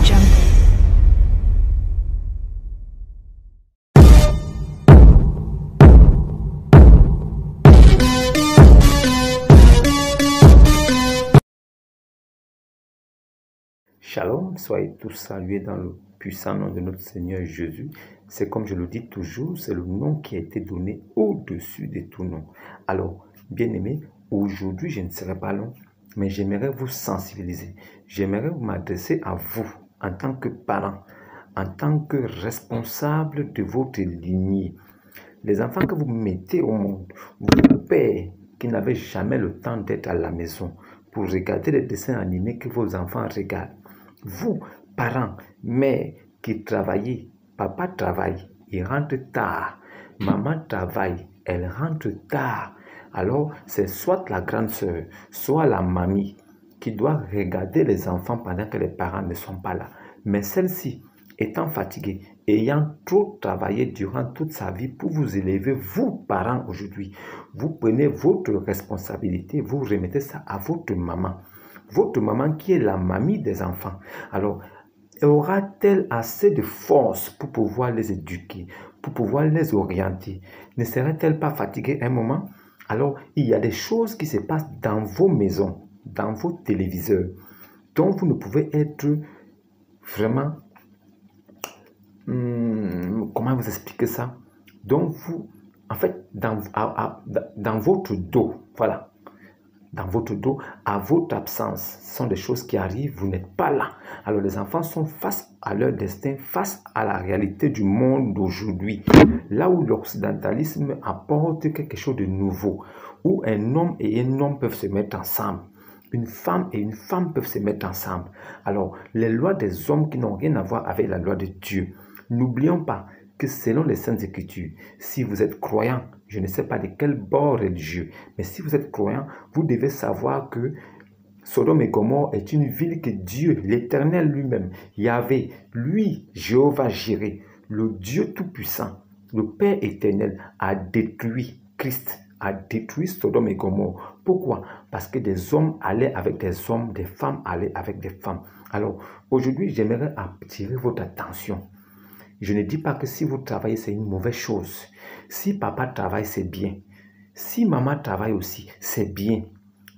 Jungle. Shalom, soyez tous salués dans le puissant nom de notre Seigneur Jésus. C'est comme je le dis toujours, c'est le nom qui a été donné au-dessus de tout nom. Alors, bien-aimés, aujourd'hui, je ne serai pas long, mais j'aimerais vous sensibiliser. J'aimerais m'adresser à vous en tant que parents, en tant que responsable de votre lignée. Les enfants que vous mettez au monde, vos pères qui n'avaient jamais le temps d'être à la maison pour regarder les dessins animés que vos enfants regardent. Vous, parents, mères qui travaillez, papa travaille, il rentre tard. Maman travaille, elle rentre tard. Alors, c'est soit la grande sœur, soit la mamie qui doit regarder les enfants pendant que les parents ne sont pas là. Mais celle-ci, étant fatiguée, ayant trop travaillé durant toute sa vie pour vous élever, vous, parents, aujourd'hui, vous prenez votre responsabilité, vous remettez ça à votre maman. Votre maman qui est la mamie des enfants. Alors, aura-t-elle assez de force pour pouvoir les éduquer, pour pouvoir les orienter? Ne serait-elle pas fatiguée un moment? Alors, il y a des choses qui se passent dans vos maisons, dans vos téléviseurs, dont vous ne pouvez être vraiment... comment vous expliquer ça? Donc, vous, en fait, dans votre dos, voilà, dans votre dos, à votre absence, ce sont des choses qui arrivent, vous n'êtes pas là. Alors les enfants sont face à leur destin, face à la réalité du monde d'aujourd'hui, là où l'occidentalisme apporte quelque chose de nouveau, où un homme et un homme peuvent se mettre ensemble. Une femme et une femme peuvent se mettre ensemble. Alors, les lois des hommes qui n'ont rien à voir avec la loi de Dieu. N'oublions pas que selon les Saintes Écritures, si vous êtes croyant, je ne sais pas de quel bord religieux, mais si vous êtes croyant, vous devez savoir que Sodome et Gomorrhe est une ville que Dieu, l'Éternel lui-même, Yahvé, lui, Jéhovah Jireh, le Dieu Tout-Puissant, le Père éternel, a détruit Christ, a détruit Sodome et Gomorrhe. Pourquoi? Parce que des hommes allaient avec des hommes, des femmes allaient avec des femmes. Alors, aujourd'hui, j'aimerais attirer votre attention. Je ne dis pas que si vous travaillez, c'est une mauvaise chose. Si papa travaille, c'est bien. Si maman travaille aussi, c'est bien.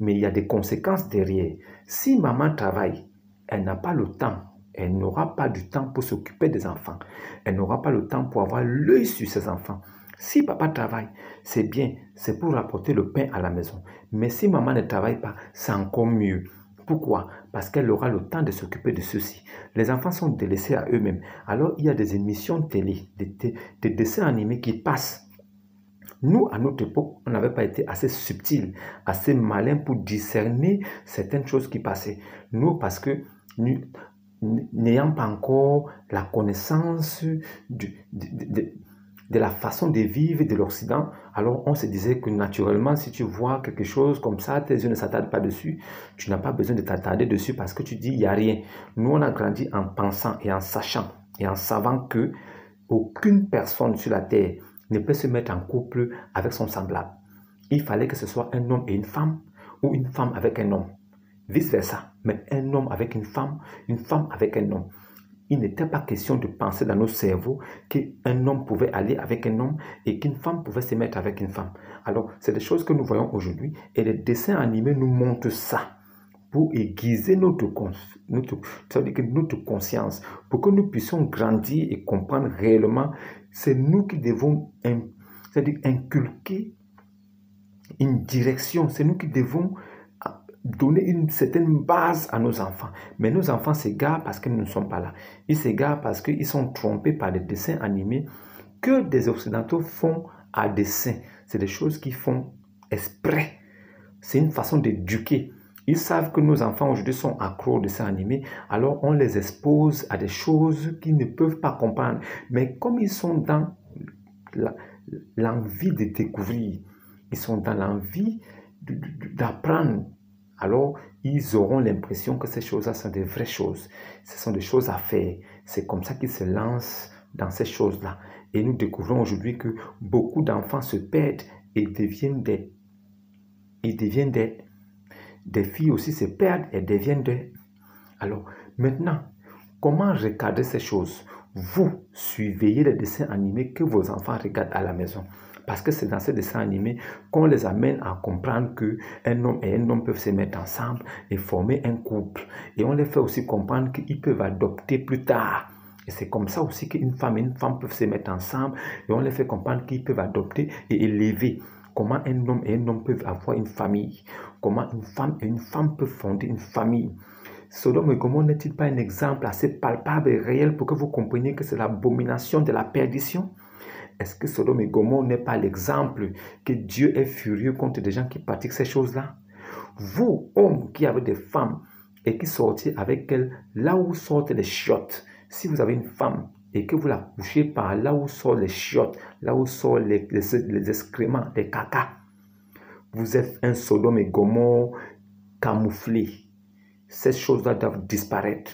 Mais il y a des conséquences derrière. Si maman travaille, elle n'a pas le temps. Elle n'aura pas du temps pour s'occuper des enfants. Elle n'aura pas le temps pour avoir l'œil sur ses enfants. Si papa travaille, c'est bien. C'est pour rapporter le pain à la maison. Mais si maman ne travaille pas, c'est encore mieux. Pourquoi? Parce qu'elle aura le temps de s'occuper de ceux-ci. Les enfants sont délaissés à eux-mêmes. Alors, il y a des émissions télé, des dessins animés qui passent. Nous, à notre époque, on n'avait pas été assez subtil, assez malin pour discerner certaines choses qui passaient. Nous, parce que n'ayant pas encore la connaissance de la façon de vivre de l'Occident, alors on se disait que naturellement, si tu vois quelque chose comme ça, tes yeux ne s'attardent pas dessus, tu n'as pas besoin de t'attarder dessus parce que tu dis, il n'y a rien. Nous, on a grandi en pensant et en sachant et en savant que aucune personne sur la terre ne peut se mettre en couple avec son semblable. Il fallait que ce soit un homme et une femme ou une femme avec un homme. Vice-versa, mais un homme avec une femme avec un homme. Il n'était pas question de penser dans nos cerveaux qu'un homme pouvait aller avec un homme et qu'une femme pouvait se mettre avec une femme. Alors, c'est des choses que nous voyons aujourd'hui et les dessins animés nous montrent ça pour aiguiser notre conscience, pour que nous puissions grandir et comprendre réellement. C'est nous qui devons inculquer une direction, c'est nous qui devons donner une certaine base à nos enfants. Mais nos enfants s'égarent parce qu'ils ne sont pas là. Ils s'égarent parce qu'ils sont trompés par des dessins animés que des Occidentaux font à dessein. C'est des choses qu'ils font exprès. C'est une façon d'éduquer. Ils savent que nos enfants aujourd'hui sont accros aux dessins animés, alors on les expose à des choses qu'ils ne peuvent pas comprendre. Mais comme ils sont dans l'envie de découvrir, ils sont dans l'envie d'apprendre, alors ils auront l'impression que ces choses-là sont des vraies choses. Ce sont des choses à faire. C'est comme ça qu'ils se lancent dans ces choses-là. Et nous découvrons aujourd'hui que beaucoup d'enfants se perdent et deviennent des filles aussi se perdent et deviennent des... Alors maintenant, Comment regarder ces choses? Vous surveillez les dessins animés que vos enfants regardent à la maison. Parce que c'est dans ces dessins animés qu'on les amène à comprendre qu'un homme et un homme peuvent se mettre ensemble et former un couple. Et on les fait aussi comprendre qu'ils peuvent adopter plus tard. Et c'est comme ça aussi qu'une femme et une femme peuvent se mettre ensemble et on les fait comprendre qu'ils peuvent adopter et élever. Comment un homme et un homme peuvent avoir une famille. Comment une femme et une femme peuvent fonder une famille. Sodome et Gomorrhe n'est-il pas un exemple assez palpable et réel pour que vous compreniez que c'est l'abomination de la perdition? Est-ce que Sodome et Gomorrhe n'est pas l'exemple que Dieu est furieux contre des gens qui pratiquent ces choses-là? Vous, hommes qui avez des femmes et qui sortez avec elles là où sortent les chiottes, si vous avez une femme et que vous la couchez par là où sortent les chiottes, là où sortent les excréments, les caca, vous êtes un Sodome et Gomorrhe camouflé. Ces choses-là doivent disparaître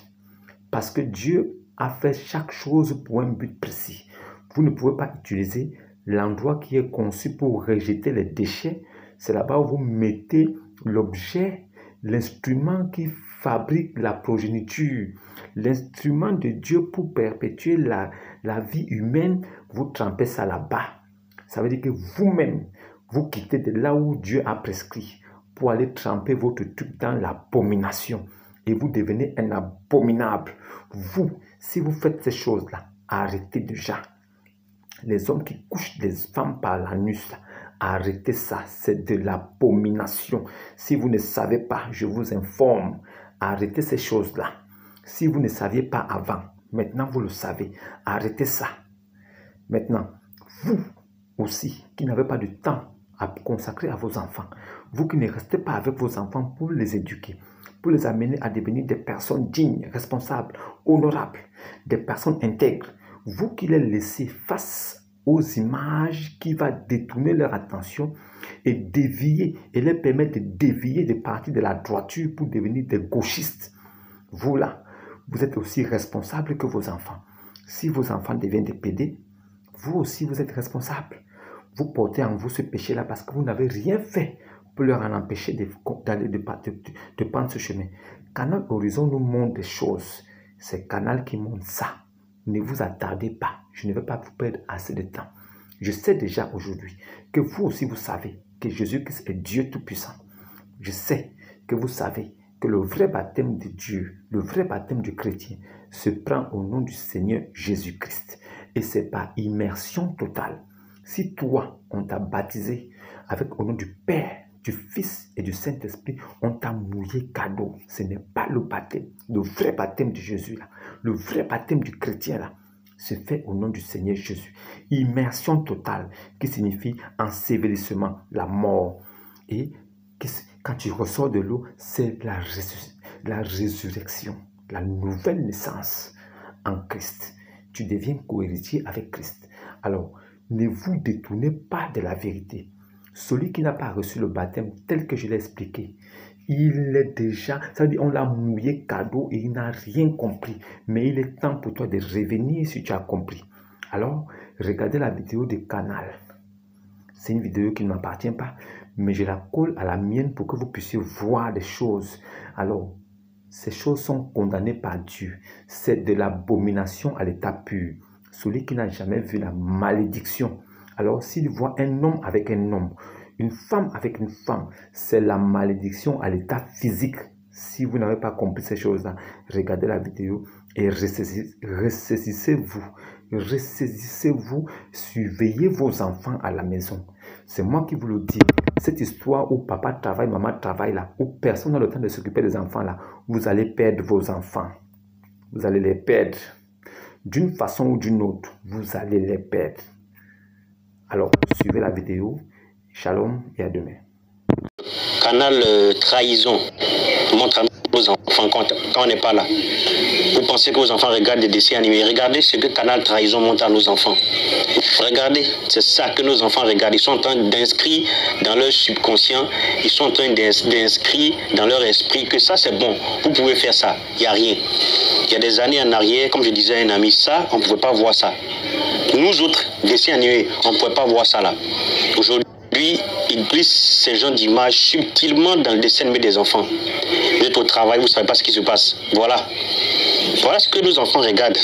parce que Dieu a fait chaque chose pour un but précis. Vous ne pouvez pas utiliser l'endroit qui est conçu pour rejeter les déchets. C'est là-bas où vous mettez l'objet, l'instrument qui fabrique la progéniture, l'instrument de Dieu pour perpétuer la vie humaine. Vous trempez ça là-bas. Ça veut dire que vous-même, vous quittez de là où Dieu a prescrit pour aller tremper votre truc dans l'abomination. Et vous devenez un abominable. Vous, si vous faites ces choses-là, arrêtez déjà. Les hommes qui couchent des femmes par l'anus, arrêtez ça, c'est de l'abomination. Si vous ne savez pas, je vous informe, arrêtez ces choses-là. Si vous ne saviez pas avant, maintenant vous le savez, arrêtez ça. Maintenant, vous aussi qui n'avez pas de temps à consacrer à vos enfants, vous qui ne restez pas avec vos enfants pour les éduquer, pour les amener à devenir des personnes dignes, responsables, honorables, des personnes intègres, vous qui les laissez face aux images qui vont détourner leur attention et dévier, et les permettre de dévier des parties de la droiture pour devenir des gauchistes, vous là, vous êtes aussi responsable que vos enfants. Si vos enfants deviennent des pédés, vous aussi vous êtes responsable. Vous portez en vous ce péché-là parce que vous n'avez rien fait pour leur en empêcher de prendre ce chemin. Canal Horizon nous montre des choses. C'est Canal qui montre ça. Ne vous attardez pas. Je ne vais pas vous perdre assez de temps. Je sais déjà aujourd'hui que vous aussi vous savez que Jésus-Christ est Dieu Tout-Puissant. Je sais que vous savez que le vrai baptême de Dieu, le vrai baptême du chrétien, se prend au nom du Seigneur Jésus-Christ. Et c'est par immersion totale. Si toi, on t'a baptisé avec au nom du Père, du Fils et du Saint-Esprit, on t'a mouillé cadeau. Ce n'est pas le baptême, le vrai baptême de Jésus là, le vrai baptême du chrétien là, se fait au nom du Seigneur Jésus. Immersion totale, qui signifie ensevelissement, la mort. Et quand tu ressors de l'eau, c'est la résurrection, la nouvelle naissance en Christ. Tu deviens cohéritier avec Christ. Alors, ne vous détournez pas de la vérité. Celui qui n'a pas reçu le baptême tel que je l'ai expliqué, il est déjà, ça veut dire on l'a mouillé cadeau et il n'a rien compris. Mais il est temps pour toi de revenir si tu as compris. Alors, regardez la vidéo de Canal. C'est une vidéo qui ne m'appartient pas, mais je la colle à la mienne pour que vous puissiez voir des choses. Alors, ces choses sont condamnées par Dieu. C'est de l'abomination à l'état pur. Celui qui n'a jamais vu la malédiction. Alors, s'il voit un homme avec un homme, une femme avec une femme, c'est la malédiction à l'état physique. Si vous n'avez pas compris ces choses-là, regardez la vidéo et ressaisissez-vous. Ressaisissez-vous, surveillez vos enfants à la maison. C'est moi qui vous le dis. Cette histoire où papa travaille, maman travaille là, où personne n'a le temps de s'occuper des enfants là, vous allez perdre vos enfants. Vous allez les perdre. D'une façon ou d'une autre, vous allez les perdre. Alors, suivez la vidéo. Shalom et à demain. Canal trahison montre à nos enfants quand on n'est pas là. Vous pensez que vos enfants regardent des dessins animés. Regardez ce que Canal trahison montre à nos enfants. Regardez, c'est ça que nos enfants regardent. Ils sont en train d'inscrire dans leur subconscient, ils sont en train d'inscrire dans leur esprit que ça c'est bon. Vous pouvez faire ça. Il n'y a rien. Il y a des années en arrière, comme je disais à un ami, ça, on ne pouvait pas voir ça. Nous autres, dessins animés, on ne pouvait pas voir ça là. Aujourd'hui, il glisse ces genres d'images subtilement dans le dessin animé des enfants. Vous êtes au travail, vous ne savez pas ce qui se passe. Voilà. Voilà ce que nos enfants regardent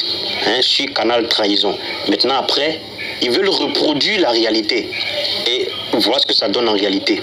sur Canal Trahison. Maintenant, après, ils veulent reproduire la réalité. Et voilà ce que ça donne en réalité.